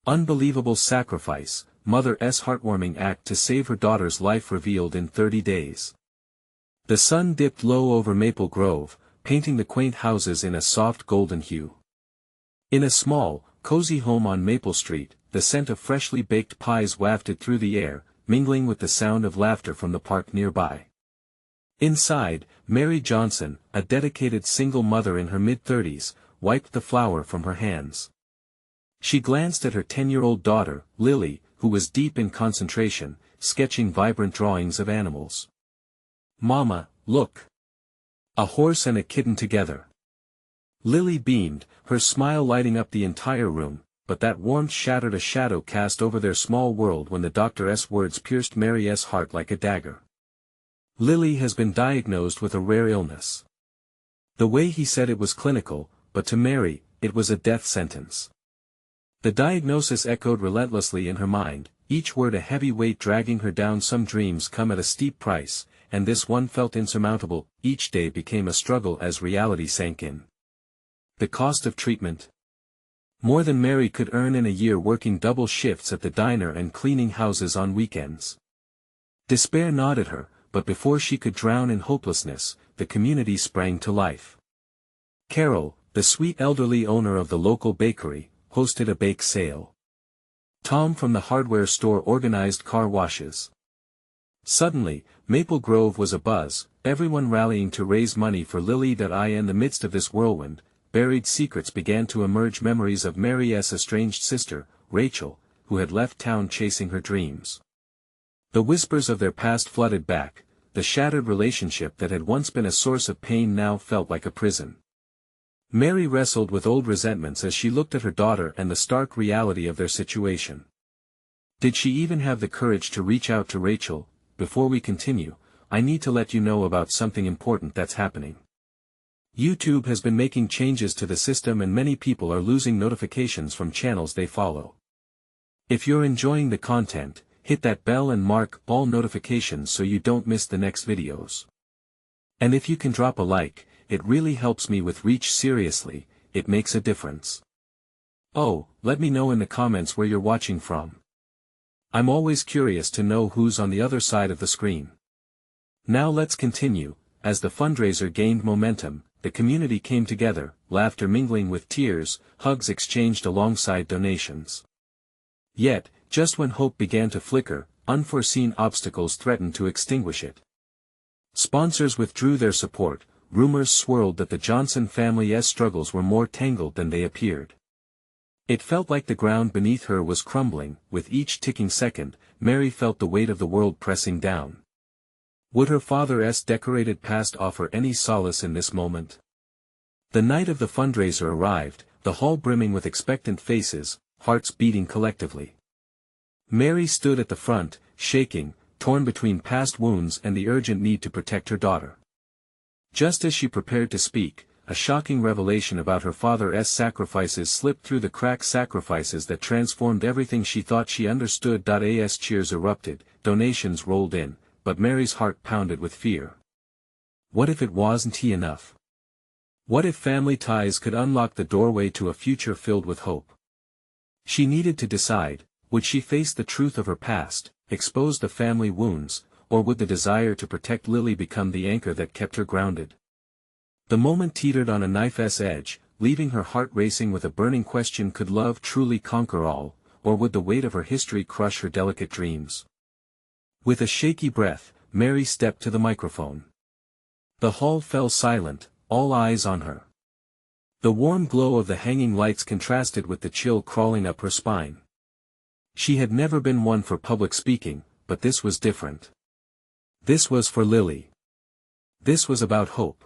Unbelievable sacrifice, Mother's heartwarming act to save her daughter's life revealed in 30 days. The sun dipped low over Maple Grove, painting the quaint houses in a soft golden hue. In a small, cozy home on Maple Street, the scent of freshly baked pies wafted through the air, mingling with the sound of laughter from the park nearby. Inside, Mary Johnson, a dedicated single mother in her mid-30s, wiped the flour from her hands. She glanced at her 10-year-old daughter, Lily, who was deep in concentration, sketching vibrant drawings of animals. "Mama, look! A horse and a kitten together." Lily beamed, her smile lighting up the entire room, but that warmth shattered a shadow cast over their small world when the doctor's words pierced Mary's heart like a dagger. "Lily has been diagnosed with a rare illness." The way he said it was clinical, but to Mary, it was a death sentence. The diagnosis echoed relentlessly in her mind, each word a heavy weight dragging her down. Some dreams come at a steep price, and this one felt insurmountable. Each day became a struggle as reality sank in. The cost of treatment? More than Mary could earn in a year working double shifts at the diner and cleaning houses on weekends. Despair gnawed at her, but before she could drown in hopelessness, the community sprang to life. Carol, the sweet elderly owner of the local bakery, hosted a bake sale. Tom from the hardware store organized car washes. Suddenly, Maple Grove was abuzz, everyone rallying to raise money for Lily. In the midst of this whirlwind, buried secrets began to emerge. Memories of Mary's estranged sister, Rachel, who had left town chasing her dreams. The whispers of their past flooded back, the shattered relationship that had once been a source of pain now felt like a prison. Mary wrestled with old resentments as she looked at her daughter and the stark reality of their situation. Did she even have the courage to reach out to Rachel? "Before we continue, I need to let you know about something important that's happening. YouTube has been making changes to the system and many people are losing notifications from channels they follow. If you're enjoying the content, hit that bell and mark all notifications so you don't miss the next videos. And if you can drop a like, it really helps me with reach. Seriously, it makes a difference. Oh, let me know in the comments where you're watching from. I'm always curious to know who's on the other side of the screen. Now let's continue. As the fundraiser gained momentum, the community came together, laughter mingling with tears, hugs exchanged alongside donations. Yet, just when hope began to flicker, unforeseen obstacles threatened to extinguish it. Sponsors withdrew their support. Rumors swirled that the Johnson family's struggles were more tangled than they appeared. It felt like the ground beneath her was crumbling. With each ticking second, Mary felt the weight of the world pressing down. Would her father's decorated past offer any solace in this moment? The night of the fundraiser arrived, the hall brimming with expectant faces, hearts beating collectively. Mary stood at the front, shaking, torn between past wounds and the urgent need to protect her daughter. Just as she prepared to speak, a shocking revelation about her father's sacrifices slipped through the cracks. Sacrifices that transformed everything she thought she understood. As cheers erupted, donations rolled in, but Mary's heart pounded with fear. What if it wasn't enough? What if family ties could unlock the doorway to a future filled with hope? She needed to decide, would she face the truth of her past, expose the family wounds, or would the desire to protect Lily become the anchor that kept her grounded? The moment teetered on a knife's edge, leaving her heart racing with a burning question: could love truly conquer all, or would the weight of her history crush her delicate dreams? With a shaky breath, Mary stepped to the microphone. The hall fell silent, all eyes on her. The warm glow of the hanging lights contrasted with the chill crawling up her spine. She had never been one for public speaking, but this was different. This was for Lily. This was about hope.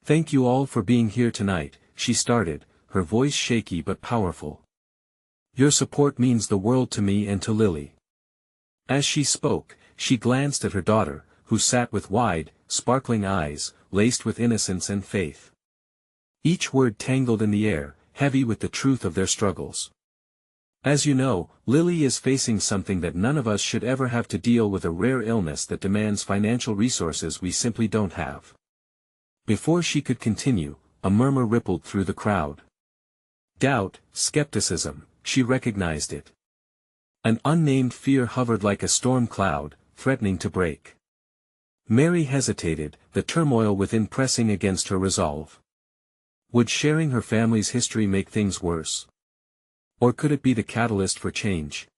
"Thank you all for being here tonight," she started, her voice shaky but powerful. "Your support means the world to me and to Lily." As she spoke, she glanced at her daughter, who sat with wide, sparkling eyes, laced with innocence and faith. Each word tangled in the air, heavy with the truth of their struggles. "As you know, Lily is facing something that none of us should ever have to deal with, a rare illness that demands financial resources we simply don't have." Before she could continue, a murmur rippled through the crowd. Doubt, skepticism, she recognized it. An unnamed fear hovered like a storm cloud, threatening to break. Mary hesitated, the turmoil within pressing against her resolve. Would sharing her family's history make things worse? Or could it be the catalyst for change?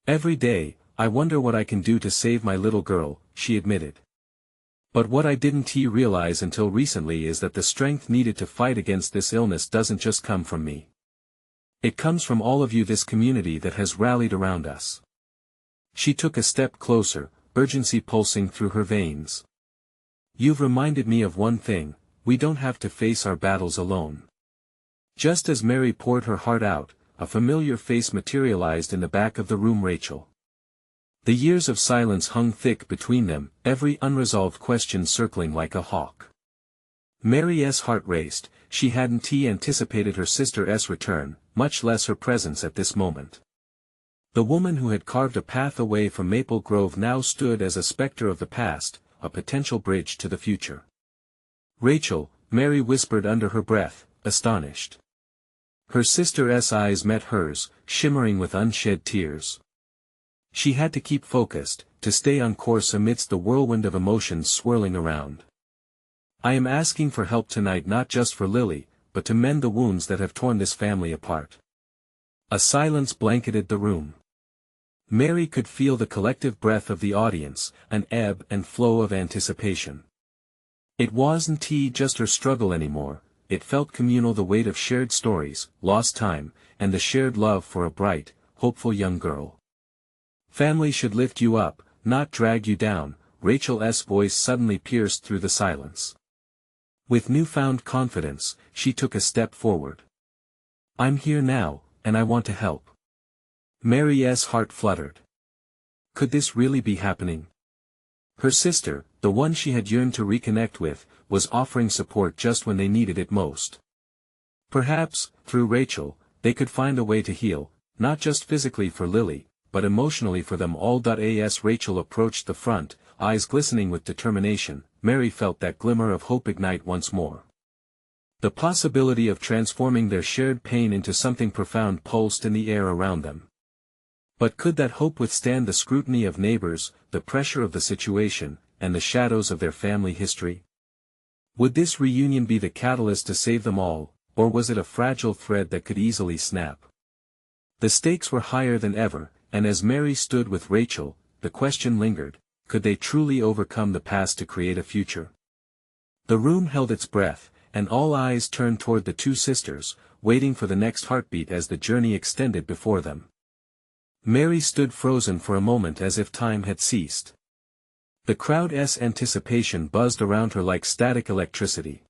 Every day, I wonder what I can do to save my little girl, she admitted. But what I didn't realize until recently is that the strength needed to fight against this illness doesn't just come from me. It comes from all of you, this community that has rallied around us. She took a step closer, urgency pulsing through her veins. You've reminded me of one thing: we don't have to face our battles alone. Just as Mary poured her heart out, a familiar face materialized in the back of the room: Rachel. The years of silence hung thick between them, every unresolved question circling like a hawk. Mary's heart raced. She hadn't anticipated her sister's return, much less her presence at this moment. The woman who had carved a path away from Maple Grove now stood as a specter of the past, a potential bridge to the future. Rachel, Mary whispered under her breath, astonished. Her sister's eyes met hers, shimmering with unshed tears. She had to keep focused, to stay on course amidst the whirlwind of emotions swirling around. I am asking for help tonight, not just for Lily, but to mend the wounds that have torn this family apart. A silence blanketed the room. Mary could feel the collective breath of the audience, an ebb and flow of anticipation. It wasn't just her struggle anymore, it felt communal, the weight of shared stories, lost time, and the shared love for a bright, hopeful young girl. Family should lift you up, not drag you down, Rachel's voice suddenly pierced through the silence. With newfound confidence, she took a step forward. I'm here now, and I want to help. Mary's heart fluttered. Could this really be happening? Her sister, the one she had yearned to reconnect with, was offering support just when they needed it most. Perhaps, through Rachel, they could find a way to heal, not just physically for Lily, but emotionally for them all. As Rachel approached the front, eyes glistening with determination, Mary felt that glimmer of hope ignite once more. The possibility of transforming their shared pain into something profound pulsed in the air around them. But could that hope withstand the scrutiny of neighbors, the pressure of the situation, and the shadows of their family history? Would this reunion be the catalyst to save them all, or was it a fragile thread that could easily snap? The stakes were higher than ever, and as Mary stood with Rachel, the question lingered: could they truly overcome the past to create a future? The room held its breath, and all eyes turned toward the two sisters, waiting for the next heartbeat as the journey extended before them. Mary stood frozen for a moment as if time had ceased. The crowd's anticipation buzzed around her like static electricity.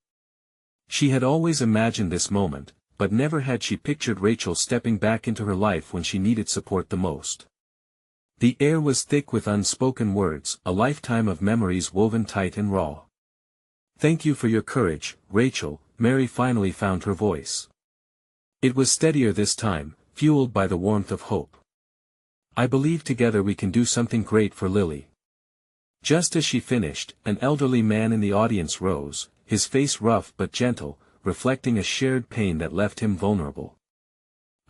She had always imagined this moment, but never had she pictured Rachel stepping back into her life when she needed support the most. The air was thick with unspoken words, a lifetime of memories woven tight and raw. Thank you for your courage, Rachel, Mary finally found her voice. It was steadier this time, fueled by the warmth of hope. I believe together we can do something great for Lily. Just as she finished, an elderly man in the audience rose, his face rough but gentle, reflecting a shared pain that left him vulnerable.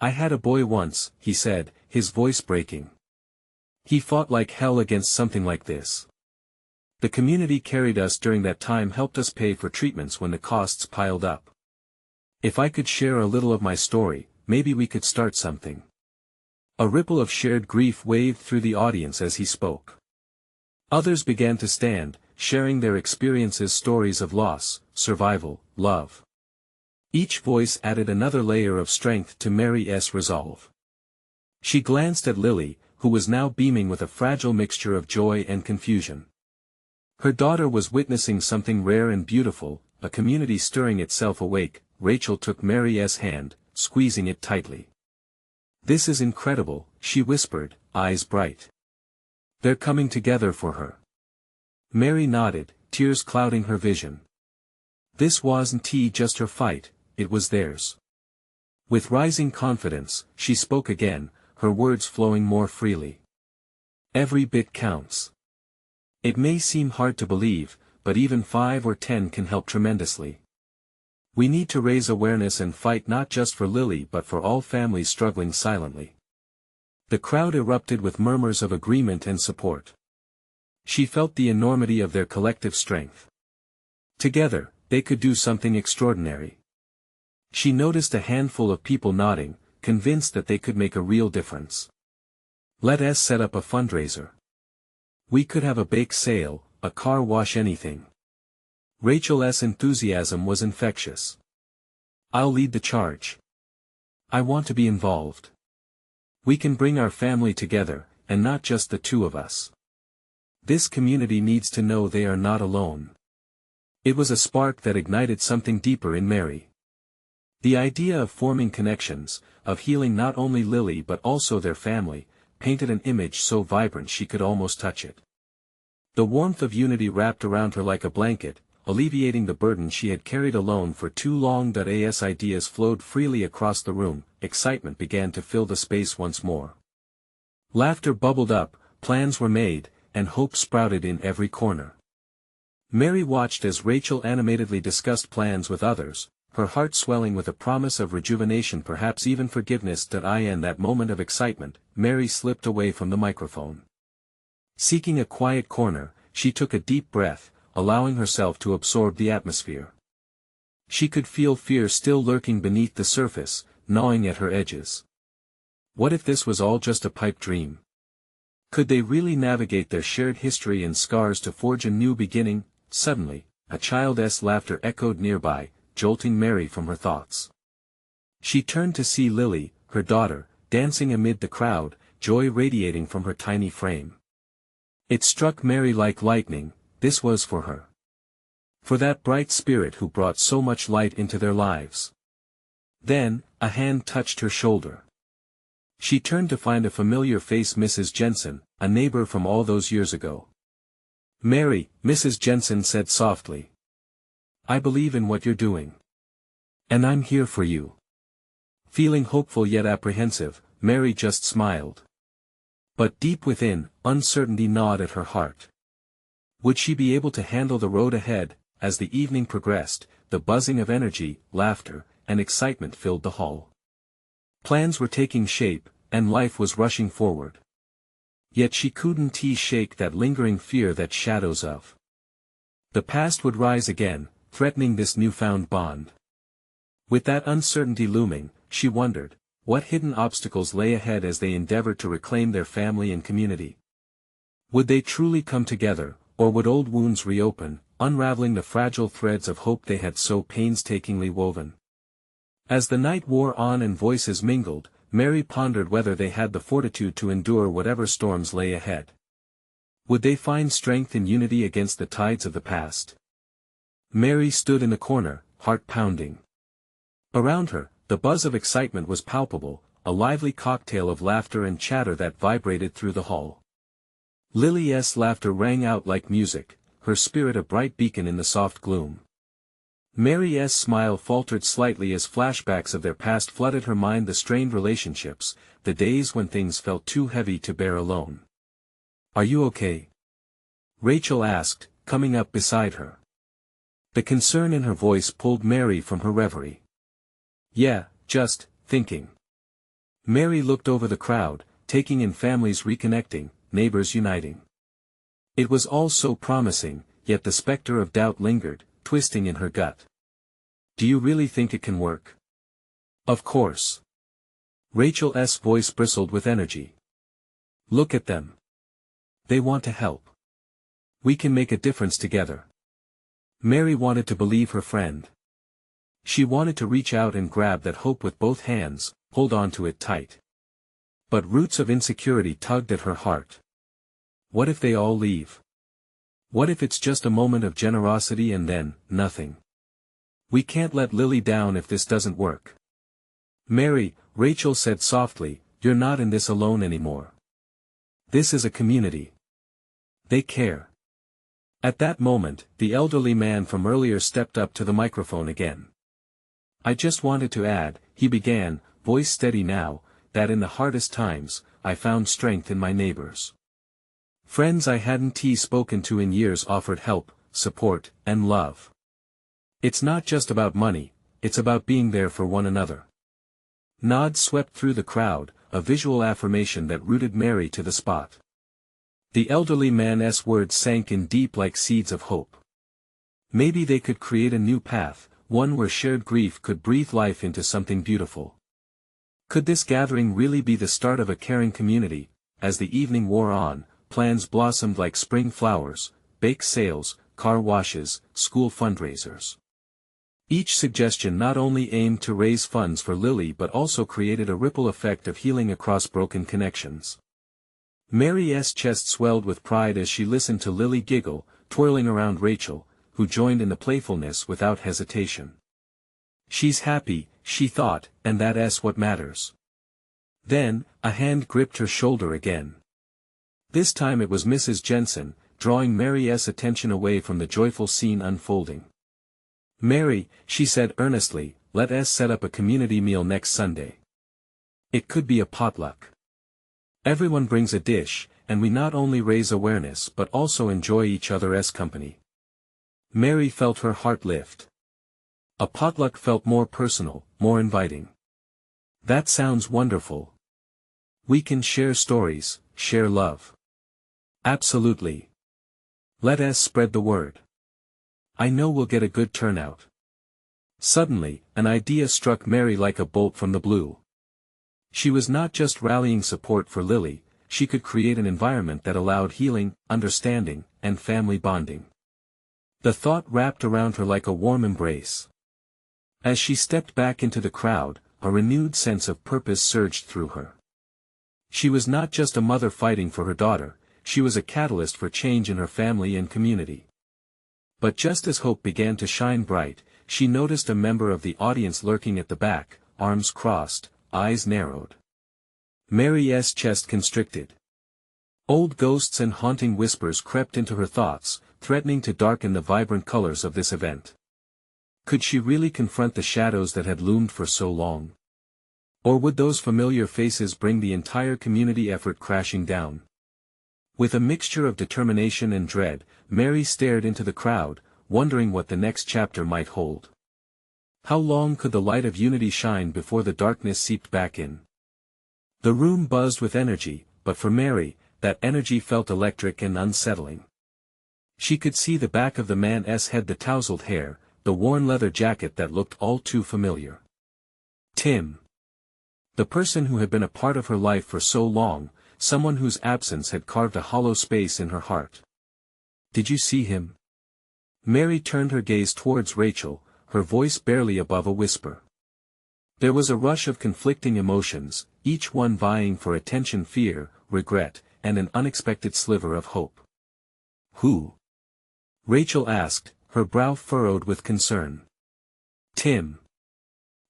I had a boy once, he said, his voice breaking. He fought like hell against something like this. The community carried us during that time, helped us pay for treatments when the costs piled up. If I could share a little of my story, maybe we could start something. A ripple of shared grief waved through the audience as he spoke. Others began to stand, sharing their experiences, stories of loss, survival, love. Each voice added another layer of strength to Mary's resolve. She glanced at Lily, who was now beaming with a fragile mixture of joy and confusion. Her daughter was witnessing something rare and beautiful, a community stirring itself awake. Rachel took Mary's hand, squeezing it tightly. This is incredible, she whispered, eyes bright. They're coming together for her. Mary nodded, tears clouding her vision. This wasn't just her fight, it was theirs. With rising confidence, she spoke again, her words flowing more freely. Every bit counts. It may seem hard to believe, but even 5 or 10 can help tremendously. We need to raise awareness and fight not just for Lily but for all families struggling silently. The crowd erupted with murmurs of agreement and support. She felt the enormity of their collective strength. Together, they could do something extraordinary. She noticed a handful of people nodding, convinced that they could make a real difference. Let us set up a fundraiser. We could have a bake sale, a car wash, anything. Rachel's enthusiasm was infectious. I'll lead the charge. I want to be involved. We can bring our family together, and not just the two of us. This community needs to know they are not alone. It was a spark that ignited something deeper in Mary. The idea of forming connections, of healing not only Lily but also their family, painted an image so vibrant she could almost touch it. The warmth of unity wrapped around her like a blanket, alleviating the burden she had carried alone for too long. As ideas flowed freely across the room, excitement began to fill the space once more. Laughter bubbled up, plans were made, and hope sprouted in every corner. Mary watched as Rachel animatedly discussed plans with others, her heart swelling with a promise of rejuvenation, perhaps even forgiveness. In that moment of excitement, Mary slipped away from the microphone. Seeking a quiet corner, she took a deep breath, allowing herself to absorb the atmosphere. She could feel fear still lurking beneath the surface, gnawing at her edges. What if this was all just a pipe dream? Could they really navigate their shared history and scars to forge a new beginning? Suddenly, a child's laughter echoed nearby, jolting Mary from her thoughts. She turned to see Lily, her daughter, dancing amid the crowd, joy radiating from her tiny frame. It struck Mary like lightning, this was for her. For that bright spirit who brought so much light into their lives. Then, a hand touched her shoulder. She turned to find a familiar face, Mrs. Jensen, a neighbor from all those years ago. Mary, Mrs. Jensen said softly. I believe in what you're doing. And I'm here for you. Feeling hopeful yet apprehensive, Mary just smiled. But deep within, uncertainty gnawed at her heart. Would she be able to handle the road ahead? As the evening progressed, the buzzing of energy, laughter, and excitement filled the hall. Plans were taking shape, and life was rushing forward. Yet she couldn't shake that lingering fear, that shadows of the past would rise again, threatening this newfound bond. With that uncertainty looming, she wondered, what hidden obstacles lay ahead as they endeavored to reclaim their family and community. Would they truly come together, or would old wounds reopen, unraveling the fragile threads of hope they had so painstakingly woven? As the night wore on and voices mingled, Mary pondered whether they had the fortitude to endure whatever storms lay ahead. Would they find strength in unity against the tides of the past? Mary stood in the corner, heart pounding. Around her, the buzz of excitement was palpable, a lively cocktail of laughter and chatter that vibrated through the hall. Lily's laughter rang out like music, her spirit a bright beacon in the soft gloom. Mary's smile faltered slightly as flashbacks of their past flooded her mind, the strained relationships, the days when things felt too heavy to bear alone. Are you okay? Rachel asked, coming up beside her. The concern in her voice pulled Mary from her reverie. Yeah, just thinking. Mary looked over the crowd, taking in families reconnecting, neighbors uniting. It was all so promising, yet the specter of doubt lingered, twisting in her gut. Do you really think it can work? Of course. Rachel's voice bristled with energy. Look at them. They want to help. We can make a difference together. Mary wanted to believe her friend. She wanted to reach out and grab that hope with both hands, hold on to it tight. But roots of insecurity tugged at her heart. What if they all leave? What if it's just a moment of generosity and then, nothing? We can't let Lily down if this doesn't work. Mary, Rachel said softly, you're not in this alone anymore. This is a community. They care. At that moment, the elderly man from earlier stepped up to the microphone again. I just wanted to add, he began, voice steady now, that in the hardest times, I found strength in my neighbors. Friends I hadn't spoken to in years offered help, support, and love. It's not just about money, it's about being there for one another. Nods swept through the crowd, a visual affirmation that rooted Mary to the spot. The elderly man's words sank in deep like seeds of hope. Maybe they could create a new path, one where shared grief could breathe life into something beautiful. Could this gathering really be the start of a caring community? As the evening wore on, plans blossomed like spring flowers: bake sales, car washes, school fundraisers. Each suggestion not only aimed to raise funds for Lily but also created a ripple effect of healing across broken connections. Mary's chest swelled with pride as she listened to Lily giggle, twirling around Rachel, who joined in the playfulness without hesitation. She's happy, she thought, and that's what matters. Then, a hand gripped her shoulder again. This time it was Mrs. Jensen, drawing Mary's attention away from the joyful scene unfolding. "Mary," she said earnestly, "let us set up a community meal next Sunday. It could be a potluck. Everyone brings a dish, and we not only raise awareness but also enjoy each other's company." Mary felt her heart lift. A potluck felt more personal, more inviting. "That sounds wonderful. We can share stories, share love." "Absolutely. Let us spread the word. I know we'll get a good turnout." Suddenly, an idea struck Mary like a bolt from the blue. She was not just rallying support for Lily, she could create an environment that allowed healing, understanding, and family bonding. The thought wrapped around her like a warm embrace. As she stepped back into the crowd, a renewed sense of purpose surged through her. She was not just a mother fighting for her daughter, she was a catalyst for change in her family and community. But just as hope began to shine bright, she noticed a member of the audience lurking at the back, arms crossed, eyes narrowed. Mary's chest constricted. Old ghosts and haunting whispers crept into her thoughts, threatening to darken the vibrant colors of this event. Could she really confront the shadows that had loomed for so long? Or would those familiar faces bring the entire community effort crashing down? With a mixture of determination and dread, Mary stared into the crowd, wondering what the next chapter might hold. How long could the light of unity shine before the darkness seeped back in? The room buzzed with energy, but for Mary, that energy felt electric and unsettling. She could see the back of the man's head, the tousled hair, the worn leather jacket that looked all too familiar. Tim. The person who had been a part of her life for so long, someone whose absence had carved a hollow space in her heart. "Did you see him?" Mary turned her gaze towards Rachel, her voice barely above a whisper. There was a rush of conflicting emotions, each one vying for attention: fear, regret, and an unexpected sliver of hope. "Who?" Rachel asked, her brow furrowed with concern. "Tim."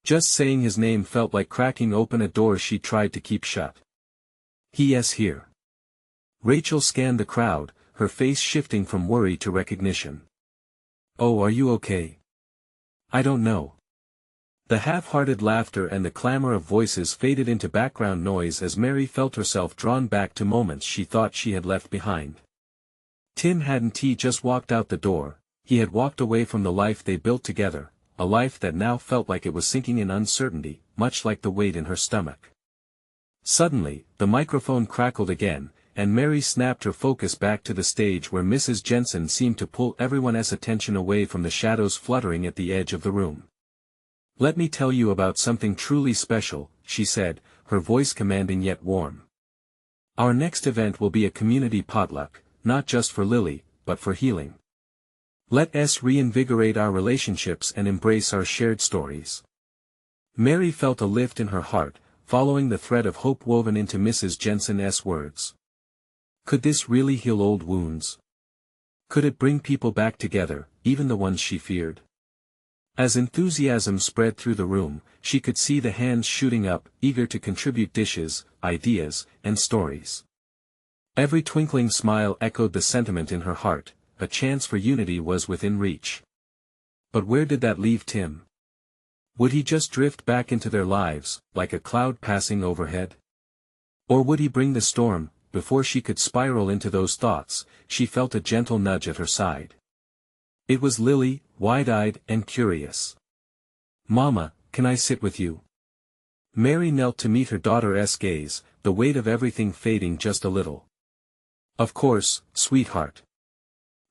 Just saying his name felt like cracking open a door she tried to keep shut. "He's here." Rachel scanned the crowd, her face shifting from worry to recognition. "Oh, are you okay?" "I don't know." The half-hearted laughter and the clamor of voices faded into background noise as Mary felt herself drawn back to moments she thought she had left behind. Tim hadn't just walked out the door, he had walked away from the life they built together, a life that now felt like it was sinking in uncertainty, much like the weight in her stomach. Suddenly, the microphone crackled again, and Mary snapped her focus back to the stage where Mrs. Jensen seemed to pull everyone's attention away from the shadows fluttering at the edge of the room. "Let me tell you about something truly special," she said, her voice commanding yet warm. "Our next event will be a community potluck, not just for Lily, but for healing. Let us reinvigorate our relationships and embrace our shared stories." Mary felt a lift in her heart, following the thread of hope woven into Mrs. Jensen's words. Could this really heal old wounds? Could it bring people back together, even the ones she feared? As enthusiasm spread through the room, she could see the hands shooting up, eager to contribute dishes, ideas, and stories. Every twinkling smile echoed the sentiment in her heart: a chance for unity was within reach. But where did that leave Tim? Would he just drift back into their lives, like a cloud passing overhead? Or would he bring the storm? Before she could spiral into those thoughts, she felt a gentle nudge at her side. It was Lily, wide-eyed and curious. Mama, can I sit with you? Mary knelt to meet her daughter's gaze, the weight of everything fading just a little. Of course, sweetheart.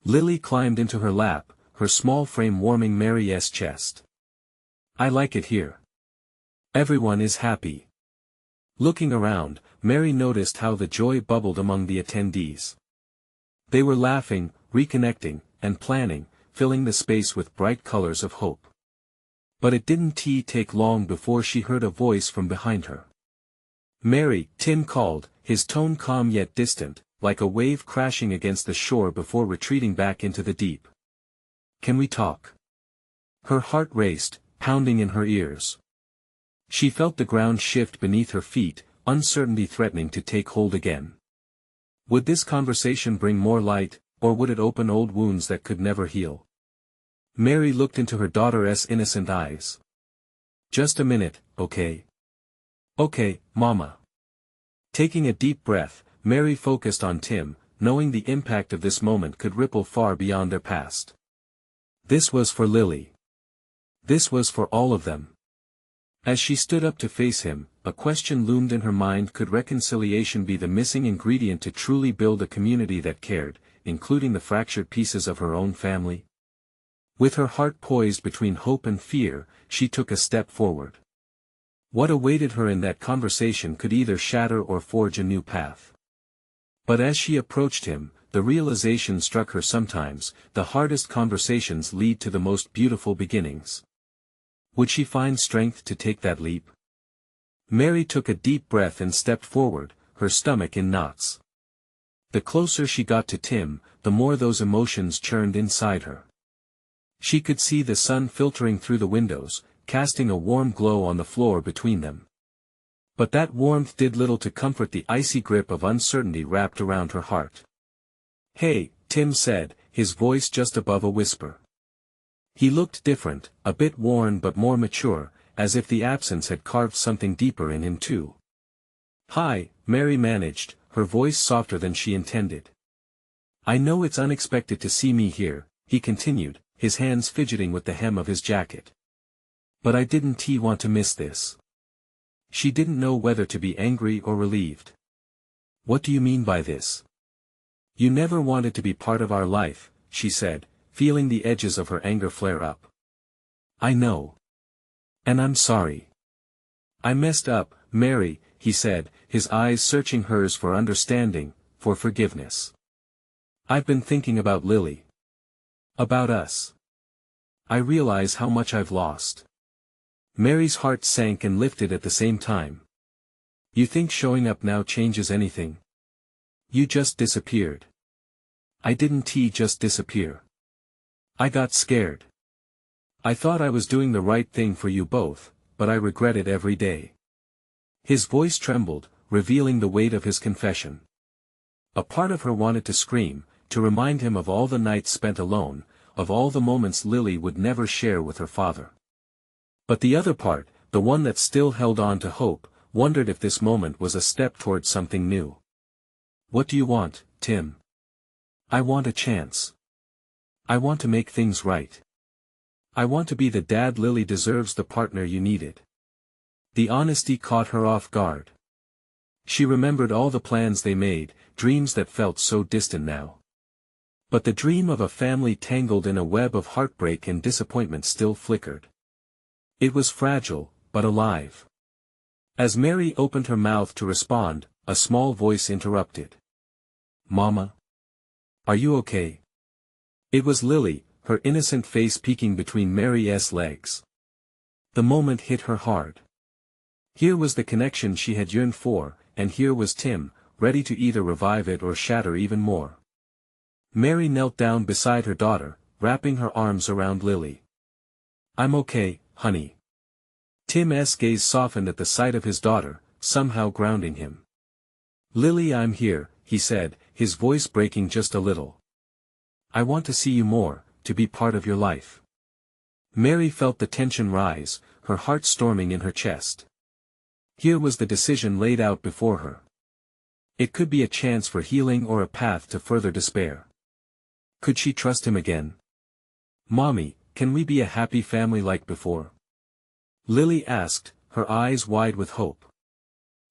Lily climbed into her lap, her small frame warming Mary's chest. I like it here. Everyone is happy. Looking around, Mary noticed how the joy bubbled among the attendees. They were laughing, reconnecting, and planning, filling the space with bright colors of hope. But it didn't take long before she heard a voice from behind her. Mary, Tim called, his tone calm yet distant, like a wave crashing against the shore before retreating back into the deep. Can we talk? Her heart raced, pounding in her ears. She felt the ground shift beneath her feet, uncertainty threatening to take hold again. Would this conversation bring more light, or would it open old wounds that could never heal? Mary looked into her daughter's innocent eyes. Just a minute, okay? Okay, Mama. Taking a deep breath, Mary focused on Tim, knowing the impact of this moment could ripple far beyond their past. This was for Lily. This was for all of them. As she stood up to face him, a question loomed in her mind: could reconciliation be the missing ingredient to truly build a community that cared, including the fractured pieces of her own family? With her heart poised between hope and fear, she took a step forward. What awaited her in that conversation could either shatter or forge a new path. But as she approached him, the realization struck her: sometimes, the hardest conversations lead to the most beautiful beginnings. Would she find strength to take that leap? Mary took a deep breath and stepped forward, her stomach in knots. The closer she got to Tim, the more those emotions churned inside her. She could see the sun filtering through the windows, casting a warm glow on the floor between them. But that warmth did little to comfort the icy grip of uncertainty wrapped around her heart. Hey, Tim said, his voice just above a whisper. He looked different, a bit worn but more mature, as if the absence had carved something deeper in him too. Hi, Mary managed, her voice softer than she intended. I know it's unexpected to see me here, he continued, his hands fidgeting with the hem of his jacket. But I didn't want to miss this. She didn't know whether to be angry or relieved. What do you mean by this? You never wanted to be part of our life, she said, feeling the edges of her anger flare up. I know. And I'm sorry. I messed up, Mary, he said, his eyes searching hers for understanding, for forgiveness. I've been thinking about Lily. About us. I realize how much I've lost. Mary's heart sank and lifted at the same time. You think showing up now changes anything? You just disappeared. I didn't just disappear. I got scared. I thought I was doing the right thing for you both, but I regret it every day. His voice trembled, revealing the weight of his confession. A part of her wanted to scream, to remind him of all the nights spent alone, of all the moments Lily would never share with her father. But the other part, the one that still held on to hope, wondered if this moment was a step toward something new. What do you want, Tim? I want a chance. I want to make things right. I want to be the dad Lily deserves, the partner you needed. The honesty caught her off guard. She remembered all the plans they made, dreams that felt so distant now. But the dream of a family tangled in a web of heartbreak and disappointment still flickered. It was fragile, but alive. As Mary opened her mouth to respond, a small voice interrupted. Mama? Are you okay? It was Lily, her innocent face peeking between Mary's legs. The moment hit her hard. Here was the connection she had yearned for, and here was Tim, ready to either revive it or shatter even more. Mary knelt down beside her daughter, wrapping her arms around Lily. I'm okay, honey. Tim's gaze softened at the sight of his daughter, somehow grounding him. Lily, I'm here, he said, his voice breaking just a little. I want to see you more, to be part of your life. Mary felt the tension rise, her heart storming in her chest. Here was the decision laid out before her. It could be a chance for healing or a path to further despair. Could she trust him again? Mommy, can we be a happy family like before? Lily asked, her eyes wide with hope.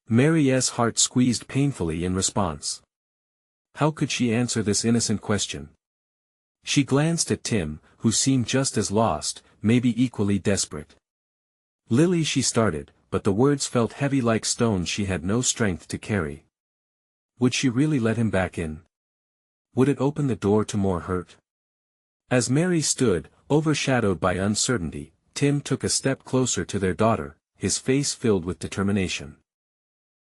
Mary's heart squeezed painfully in response. How could she answer this innocent question? She glanced at Tim, who seemed just as lost, maybe equally desperate. Lily, she started, but the words felt heavy like stones she had no strength to carry. Would she really let him back in? Would it open the door to more hurt? As Mary stood, overshadowed by uncertainty, Tim took a step closer to their daughter, his face filled with determination.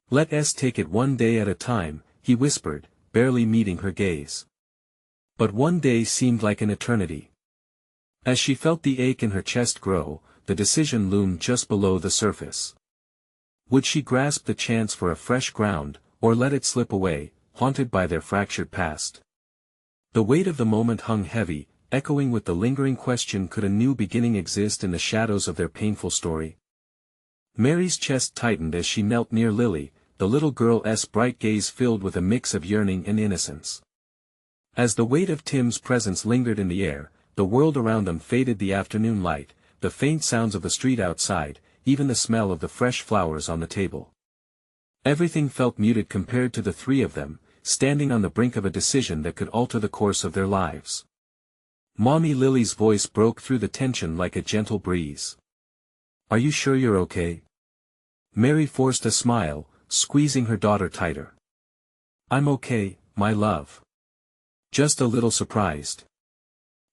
Let us take it one day at a time, he whispered, barely meeting her gaze. But one day seemed like an eternity. As she felt the ache in her chest grow, the decision loomed just below the surface. Would she grasp the chance for a fresh ground, or let it slip away, haunted by their fractured past? The weight of the moment hung heavy, echoing with the lingering question, could a new beginning exist in the shadows of their painful story? Mary's chest tightened as she knelt near Lily, the little girl's bright gaze filled with a mix of yearning and innocence. As the weight of Tim's presence lingered in the air, the world around them faded, the afternoon light, the faint sounds of the street outside, even the smell of the fresh flowers on the table. Everything felt muted compared to the three of them, standing on the brink of a decision that could alter the course of their lives. Mommy, Lily's voice broke through the tension like a gentle breeze. Are you sure you're okay? Mary forced a smile, squeezing her daughter tighter. I'm okay, my love. Just a little surprised.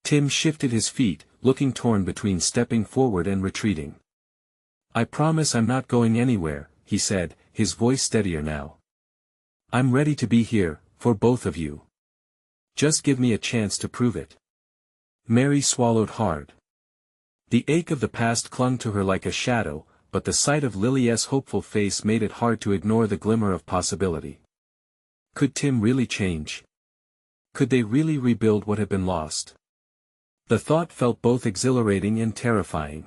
Tim shifted his feet, looking torn between stepping forward and retreating. I promise I'm not going anywhere, he said, his voice steadier now. I'm ready to be here, for both of you. Just give me a chance to prove it. Mary swallowed hard. The ache of the past clung to her like a shadow, but the sight of Lily's hopeful face made it hard to ignore the glimmer of possibility. Could Tim really change? Could they really rebuild what had been lost? The thought felt both exhilarating and terrifying.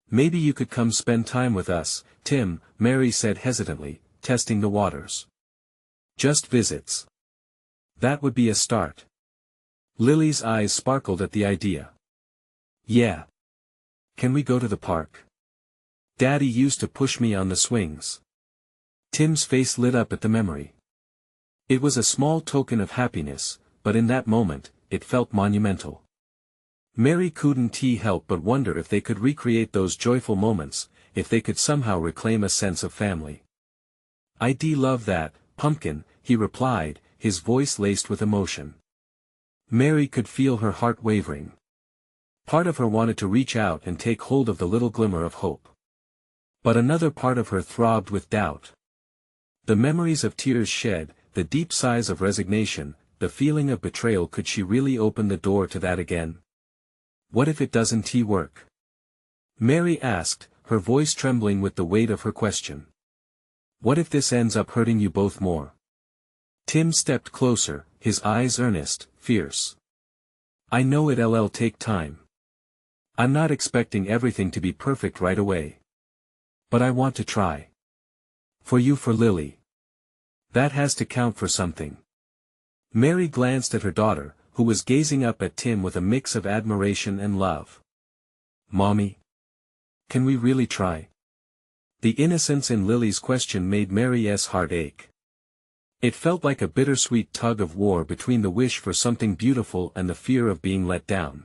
Maybe you could come spend time with us, Tim, Mary said hesitantly, testing the waters. Just visits. That would be a start. Lily's eyes sparkled at the idea. Yeah. Can we go to the park? Daddy used to push me on the swings. Tim's face lit up at the memory. It was a small token of happiness, but in that moment, it felt monumental. Mary couldn't help but wonder if they could recreate those joyful moments, if they could somehow reclaim a sense of family. I'd love that, Pumpkin, he replied, his voice laced with emotion. Mary could feel her heart wavering. Part of her wanted to reach out and take hold of the little glimmer of hope. But another part of her throbbed with doubt. The memories of tears shed, the deep sighs of resignation, the feeling of betrayal. Could she really open the door to that again? What if it doesn't work? Mary asked, her voice trembling with the weight of her question. What if this ends up hurting you both more? Tim stepped closer, his eyes earnest, fierce. I know it'll take time. I'm not expecting everything to be perfect right away. But I want to try. For you, for Lily. That has to count for something. Mary glanced at her daughter, who was gazing up at Tim with a mix of admiration and love. Mommy? Can we really try? The innocence in Lily's question made Mary's heart ache. It felt like a bittersweet tug of war between the wish for something beautiful and the fear of being let down.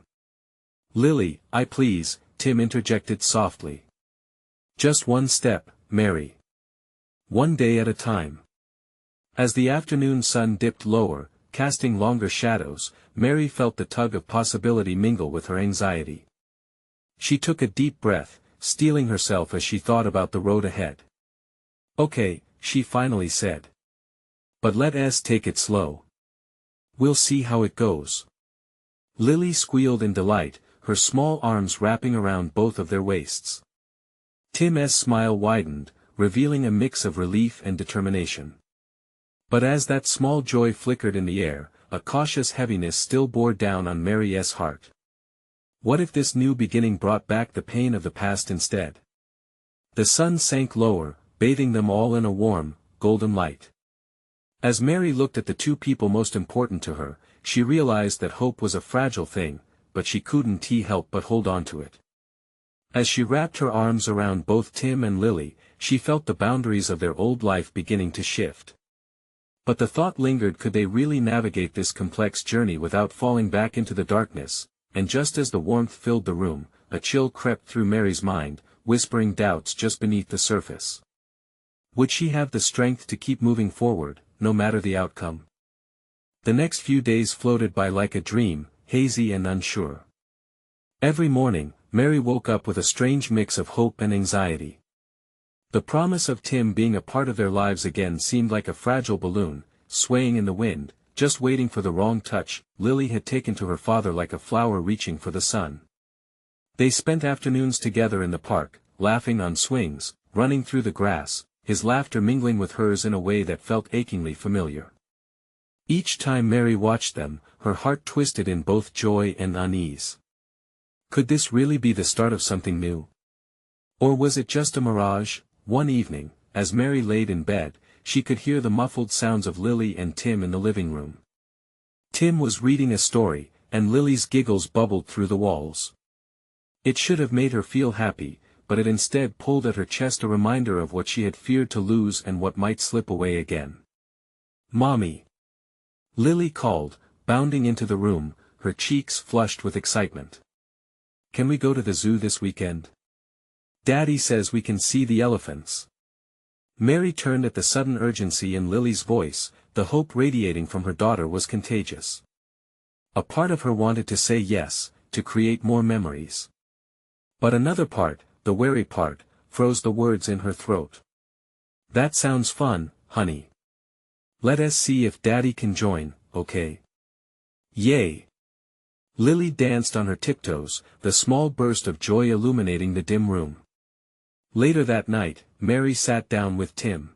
Lily, please, Tim interjected softly. Just one step, Mary. One day at a time. As the afternoon sun dipped lower, casting longer shadows, Mary felt the tug of possibility mingle with her anxiety. She took a deep breath, steeling herself as she thought about the road ahead. Okay, she finally said. But let us take it slow. We'll see how it goes. Lily squealed in delight, her small arms wrapping around both of their waists. Tim's smile widened, revealing a mix of relief and determination. But as that small joy flickered in the air, a cautious heaviness still bore down on Mary's heart. What if this new beginning brought back the pain of the past instead? The sun sank lower, bathing them all in a warm, golden light. As Mary looked at the two people most important to her, she realized that hope was a fragile thing, but she couldn't help but hold on to it. As she wrapped her arms around both Tim and Lily, she felt the boundaries of their old life beginning to shift. But the thought lingered, could they really navigate this complex journey without falling back into the darkness? And just as the warmth filled the room, a chill crept through Mary's mind, whispering doubts just beneath the surface. Would she have the strength to keep moving forward, no matter the outcome? The next few days floated by like a dream, hazy and unsure. Every morning, Mary woke up with a strange mix of hope and anxiety. The promise of Tim being a part of their lives again seemed like a fragile balloon, swaying in the wind, just waiting for the wrong touch. Lily had taken to her father like a flower reaching for the sun. They spent afternoons together in the park, laughing on swings, running through the grass, his laughter mingling with hers in a way that felt achingly familiar. Each time Mary watched them, her heart twisted in both joy and unease. Could this really be the start of something new? Or was it just a mirage? One evening, as Mary laid in bed, she could hear the muffled sounds of Lily and Tim in the living room. Tim was reading a story, and Lily's giggles bubbled through the walls. It should have made her feel happy, but it instead pulled at her chest, a reminder of what she had feared to lose and what might slip away again. "Mommy!" Lily called, bounding into the room, her cheeks flushed with excitement. "Can we go to the zoo this weekend? Daddy says we can see the elephants." Mary turned at the sudden urgency in Lily's voice. The hope radiating from her daughter was contagious. A part of her wanted to say yes, to create more memories. But another part, the wary part, froze the words in her throat. "That sounds fun, honey. Let us see if Daddy can join, okay?" "Yay!" Lily danced on her tiptoes, the small burst of joy illuminating the dim room. Later that night, Mary sat down with Tim.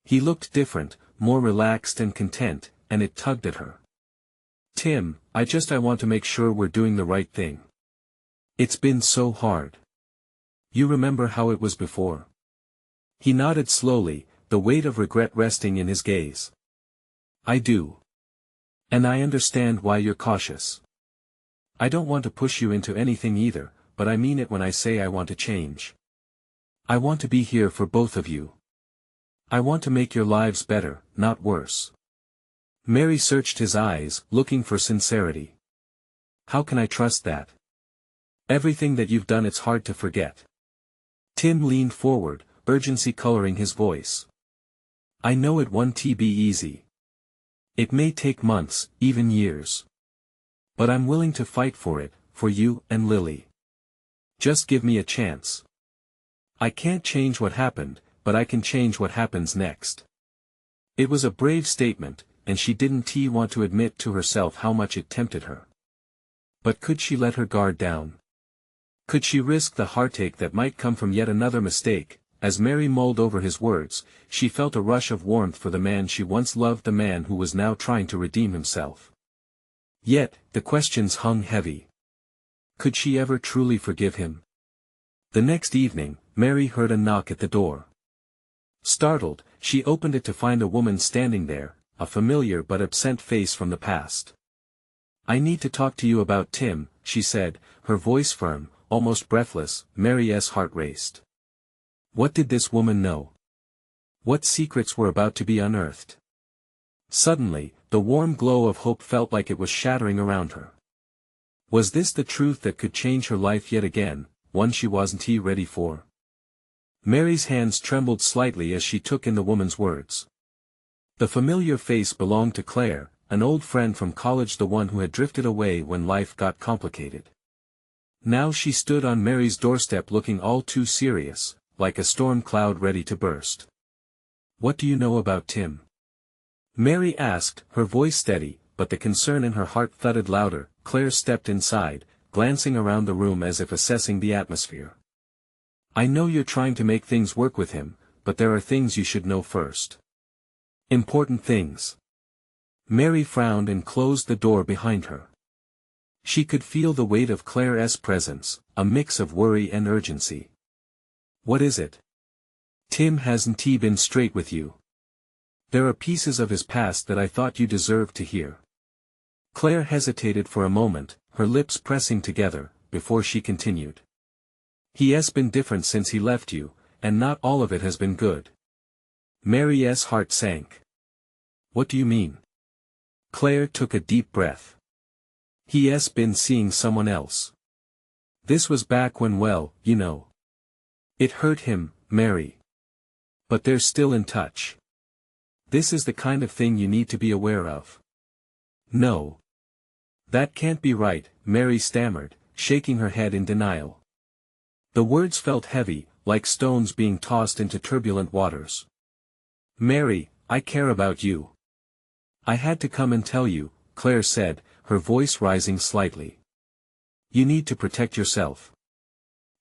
He looked different, more relaxed and content, and it tugged at her. "Tim, I want to make sure we're doing the right thing. It's been so hard. You remember how it was before?" He nodded slowly, the weight of regret resting in his gaze. "I do. And I understand why you're cautious. I don't want to push you into anything either, but I mean it when I say I want to change. I want to be here for both of you. I want to make your lives better, not worse." Mary searched his eyes, looking for sincerity. "How can I trust that? Everything that you've done, it's hard to forget." Tim leaned forward, urgency coloring his voice. "I know it won't be easy. It may take months, even years. But I'm willing to fight for it, for you and Lily. Just give me a chance. I can't change what happened, but I can change what happens next." It was a brave statement, and she didn't want to admit to herself how much it tempted her. But could she let her guard down? Could she risk the heartache that might come from yet another mistake? As Mary mulled over his words, she felt a rush of warmth for the man she once loved, the man who was now trying to redeem himself. Yet, the questions hung heavy. Could she ever truly forgive him? The next evening, Mary heard a knock at the door. Startled, she opened it to find a woman standing there, a familiar but absent face from the past. "I need to talk to you about Tim," she said, her voice firm, almost breathless. Mary's heart raced. What did this woman know? What secrets were about to be unearthed? Suddenly, the warm glow of hope felt like it was shattering around her. Was this the truth that could change her life yet again, one she wasn't ready for? Mary's hands trembled slightly as she took in the woman's words. The familiar face belonged to Claire, an old friend from college, the one who had drifted away when life got complicated. Now she stood on Mary's doorstep looking all too serious, like a storm cloud ready to burst. "What do you know about Tim?" Mary asked, her voice steady, but the concern in her heart thudded louder. Claire stepped inside, glancing around the room as if assessing the atmosphere. "I know you're trying to make things work with him, but there are things you should know first. Important things." Mary frowned and closed the door behind her. She could feel the weight of Claire's presence, a mix of worry and urgency. "What is it?" "Tim hasn't been straight with you. There are pieces of his past that I thought you deserved to hear." Claire hesitated for a moment, her lips pressing together, before she continued. He's been different since he left you, and not all of it has been good. Mary's heart sank. What do you mean? Claire took a deep breath. He's been seeing someone else. This was back when, well, you know. It hurt him, Mary. But they're still in touch. This is the kind of thing you need to be aware of. No. That can't be right, Mary stammered, shaking her head in denial. The words felt heavy, like stones being tossed into turbulent waters. Mary, I care about you. I had to come and tell you, Claire said, her voice rising slightly. You need to protect yourself.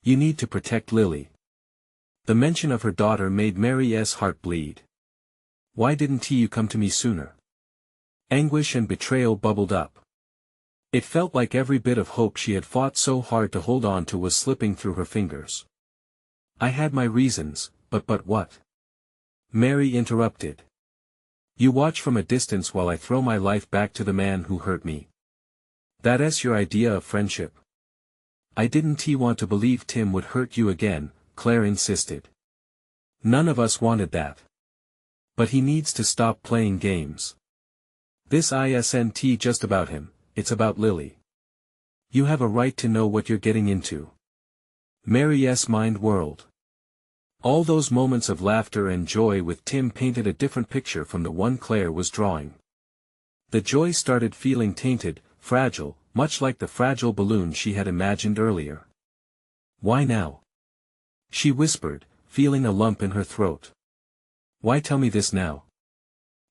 You need to protect Lily. The mention of her daughter made Mary's heart bleed. Why didn't you come to me sooner? Anguish and betrayal bubbled up. It felt like every bit of hope she had fought so hard to hold on to was slipping through her fingers. I had my reasons, but what? Mary interrupted. You watch from a distance while I throw my life back to the man who hurt me. That's your idea of friendship. I didn't want to believe Tim would hurt you again, Claire insisted. None of us wanted that. But he needs to stop playing games. This isn't just about him, it's about Lily. You have a right to know what you're getting into. Mary's mind whirled. All those moments of laughter and joy with Tim painted a different picture from the one Claire was drawing. The joy started feeling tainted, fragile, much like the fragile balloon she had imagined earlier. Why now? She whispered, feeling a lump in her throat. Why tell me this now?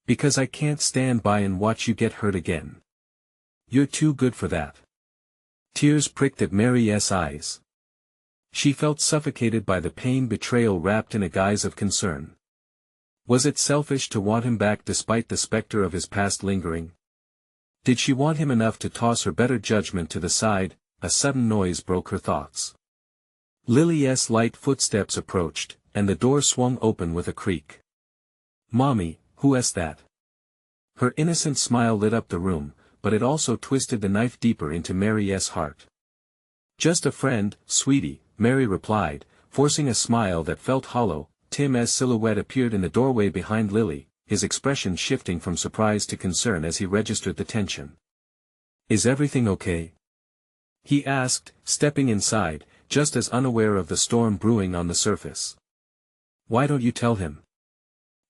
Because I can't stand by and watch you get hurt again. You're too good for that. Tears pricked at Mary's eyes. She felt suffocated by the pain betrayal wrapped in a guise of concern. Was it selfish to want him back despite the specter of his past lingering? Did she want him enough to toss her better judgment to the side? A sudden noise broke her thoughts. Lily's light footsteps approached, and the door swung open with a creak. Mommy, who's that? Her innocent smile lit up the room, but it also twisted the knife deeper into Mary's heart. Just a friend, sweetie, Mary replied, forcing a smile that felt hollow. Tim's silhouette appeared in the doorway behind Lily, his expression shifting from surprise to concern as he registered the tension. Is everything okay? He asked, stepping inside, just as unaware of the storm brewing on the surface. Why don't you tell him?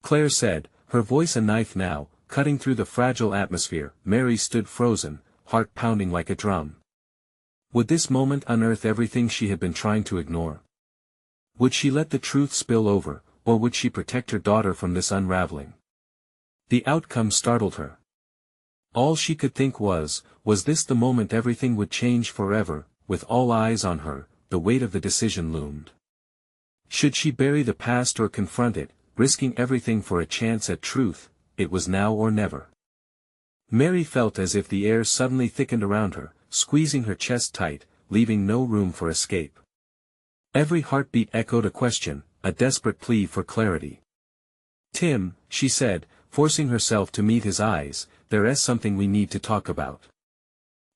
Claire said, her voice a knife now, cutting through the fragile atmosphere. Mary stood frozen, heart pounding like a drum. Would this moment unearth everything she had been trying to ignore? Would she let the truth spill over, or would she protect her daughter from this unraveling? The outcome startled her. All she could think was this the moment everything would change forever? With all eyes on her, the weight of the decision loomed. Should she bury the past or confront it, risking everything for a chance at truth? It was now or never. Mary felt as if the air suddenly thickened around her, squeezing her chest tight, leaving no room for escape. Every heartbeat echoed a question, a desperate plea for clarity. Tim, she said, forcing herself to meet his eyes, there's something we need to talk about.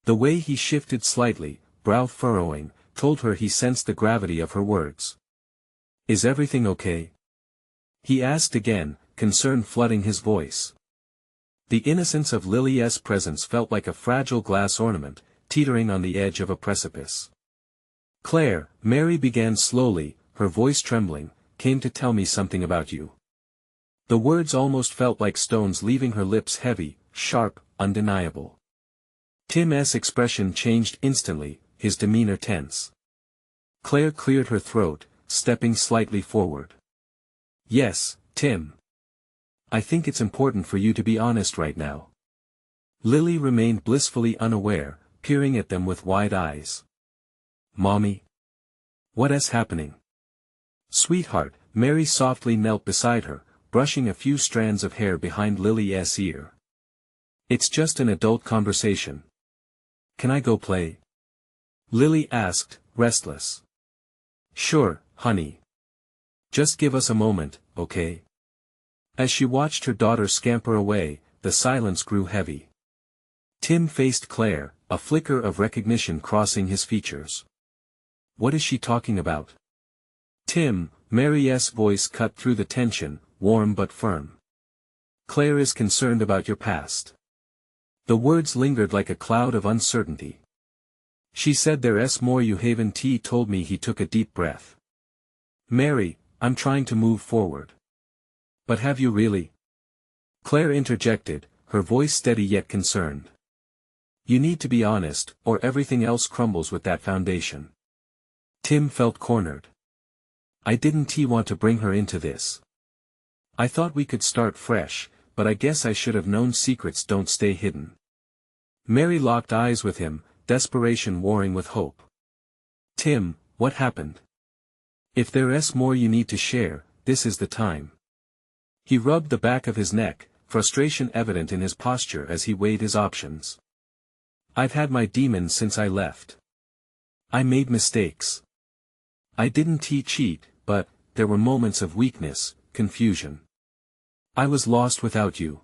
The way he shifted slightly, brow furrowing, told her he sensed the gravity of her words. Is everything okay? He asked again, concern flooding his voice. The innocence of Lily's presence felt like a fragile glass ornament, teetering on the edge of a precipice. Claire, Mary began slowly, her voice trembling, came to tell me something about you. The words almost felt like stones leaving her lips, heavy, sharp, undeniable. Tim's expression changed instantly, his demeanor tense. Claire cleared her throat, stepping slightly forward. Yes, Tim. I think it's important for you to be honest right now. Lily remained blissfully unaware, peering at them with wide eyes. Mommy? What's happening? Sweetheart, Mary softly knelt beside her, brushing a few strands of hair behind Lily's ear. It's just an adult conversation. Can I go play? Lily asked, restless. Sure, honey. Just give us a moment, okay? As she watched her daughter scamper away, the silence grew heavy. Tim faced Claire, a flicker of recognition crossing his features. What is she talking about? Tim, Mary's voice cut through the tension, warm but firm. Claire is concerned about your past. The words lingered like a cloud of uncertainty. She said there's more you haven't told me. He took a deep breath. Mary, I'm trying to move forward. But have you really? Claire interjected, her voice steady yet concerned. You need to be honest, or everything else crumbles with that foundation. Tim felt cornered. I didn't want to bring her into this. I thought we could start fresh, but I guess I should have known secrets don't stay hidden. Mary locked eyes with him, desperation warring with hope. Tim, what happened? If there's more you need to share, this is the time. He rubbed the back of his neck, frustration evident in his posture as he weighed his options. I've had my demons since I left. I made mistakes. I didn't cheat, but there were moments of weakness, confusion. I was lost without you.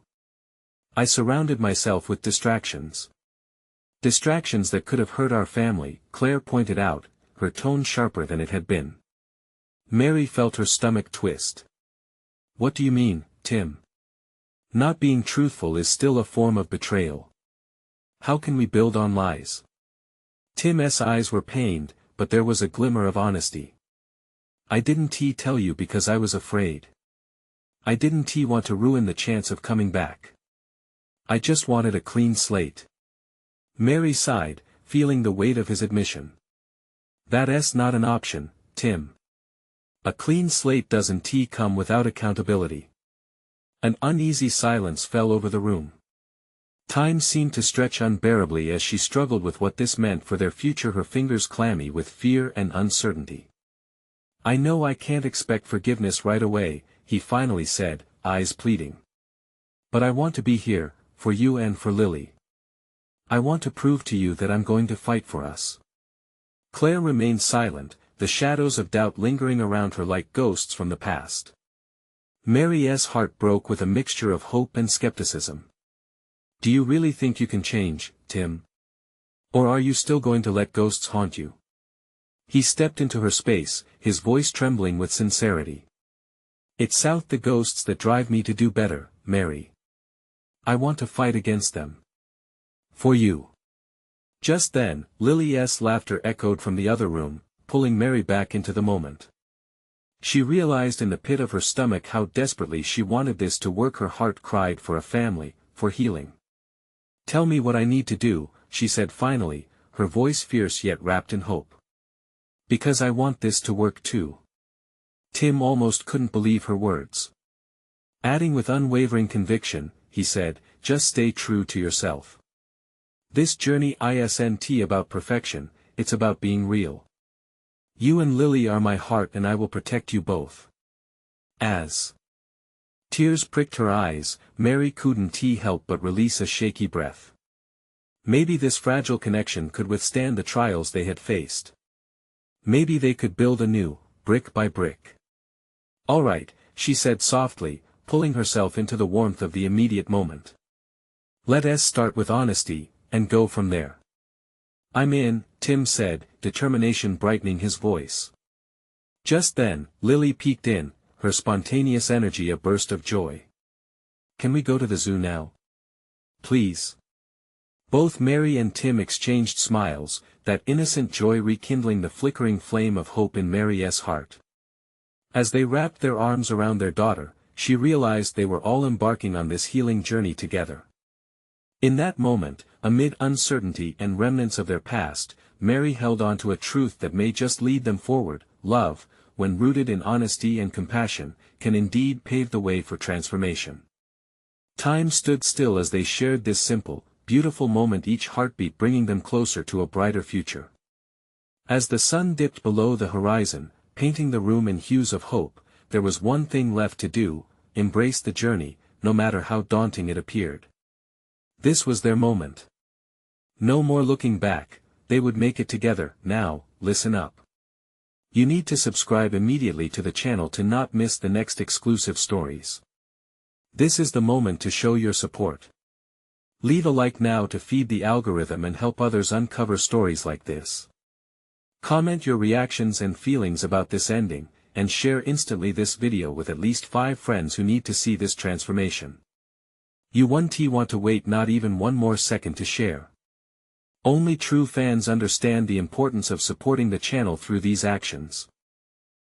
I surrounded myself with distractions. Distractions that could have hurt our family, Claire pointed out, her tone sharper than it had been. Mary felt her stomach twist. What do you mean, Tim? Not being truthful is still a form of betrayal. How can we build on lies? Tim's eyes were pained, but there was a glimmer of honesty. I didn't tell you because I was afraid. I didn't want to ruin the chance of coming back. I just wanted a clean slate. Mary sighed, feeling the weight of his admission. That's not an option, Tim. A clean slate doesn't come without accountability. An uneasy silence fell over the room. Time seemed to stretch unbearably as she struggled with what this meant for their future, her fingers clammy with fear and uncertainty. I know I can't expect forgiveness right away, he finally said, eyes pleading. But I want to be here, for you and for Lily. I want to prove to you that I'm going to fight for us. Claire remained silent, the shadows of doubt lingering around her like ghosts from the past. Mary's heart broke with a mixture of hope and skepticism. Do you really think you can change, Tim? Or are you still going to let ghosts haunt you? He stepped into her space, his voice trembling with sincerity. It's out the ghosts that drive me to do better, Mary. I want to fight against them. For you. Just then, Lily's laughter echoed from the other room, pulling Mary back into the moment. She realized in the pit of her stomach how desperately she wanted this to work. Her heart cried for a family, for healing. Tell me what I need to do, she said finally, her voice fierce yet wrapped in hope. Because I want this to work too. Tim almost couldn't believe her words. Adding with unwavering conviction, he said, just stay true to yourself. This journey isn't about perfection, it's about being real. You and Lily are my heart and I will protect you both. As tears pricked her eyes, Mary couldn't help but release a shaky breath. Maybe this fragile connection could withstand the trials they had faced. Maybe they could build anew, brick by brick. All right, she said softly, pulling herself into the warmth of the immediate moment. Let us start with honesty, and go from there. I'm in, Tim said, determination brightening his voice. Just then, Lily peeked in, her spontaneous energy a burst of joy. Can we go to the zoo now? Please. Both Mary and Tim exchanged smiles, that innocent joy rekindling the flickering flame of hope in Mary's heart. As they wrapped their arms around their daughter, she realized they were all embarking on this healing journey together. In that moment, amid uncertainty and remnants of their past, Mary held on to a truth that may just lead them forward. Love, when rooted in honesty and compassion, can indeed pave the way for transformation. Time stood still as they shared this simple, beautiful moment, each heartbeat bringing them closer to a brighter future. As the sun dipped below the horizon, painting the room in hues of hope, there was one thing left to do: embrace the journey, no matter how daunting it appeared. This was their moment. No more looking back, they would make it together. Now, listen up. You need to subscribe immediately to the channel to not miss the next exclusive stories. This is the moment to show your support. Leave a like now to feed the algorithm and help others uncover stories like this. Comment your reactions and feelings about this ending, and share instantly this video with at least 5 friends who need to see this transformation. You want to wait not even one more second to share. Only true fans understand the importance of supporting the channel through these actions.